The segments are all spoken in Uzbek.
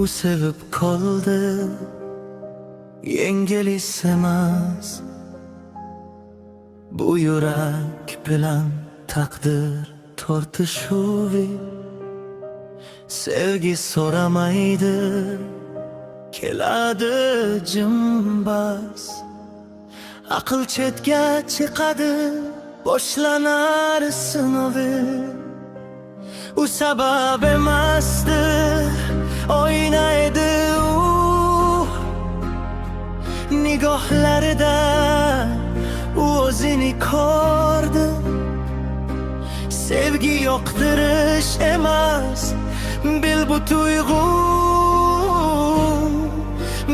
u sevib qoldi, yengilis emas. Bu yurak bilan taqdir tortishuvi, sevgi so'ramaydi, keladi jimbas. Aql chetga chiqadi, boshlanar sinovi. U sabab emasdi, oyna edi u. Nigohlarida u o'zini ko'rdi. Sevgi yoqtirish emas, bil bu tuyg'u.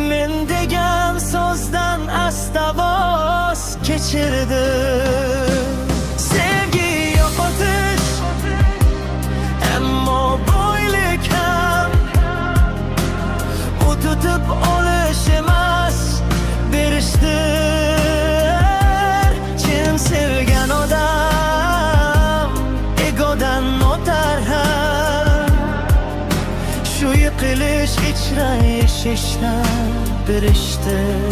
Men degan so'zdan asta voz kechirdi. Sevgi yo'qotish, ammo boylik ham. U tutib olish emas, berishdir. Chin sevgan odam egodan o'tar ham. Shu yiqilish ichra eshishlar berishdir.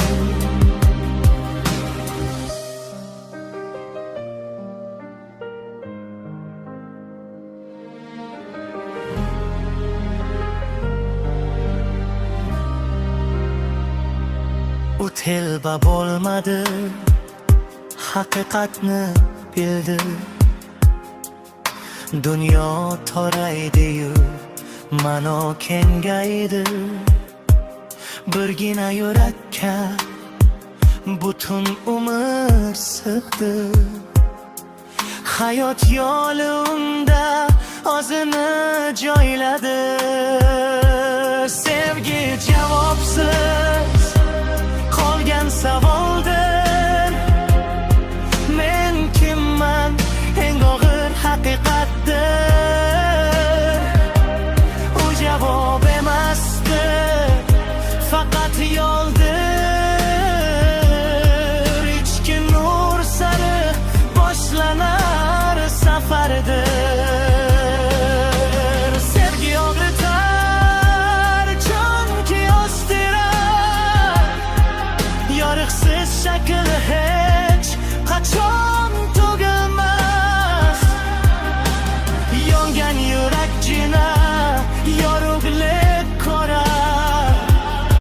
U telba bo'lmadi, haqiqatni bildi. Dunyo toraydi-yu, ma'no kengaydi. Birgina yurakka butun umr sig'di. Hayot yo'li unda o'zini joyladi.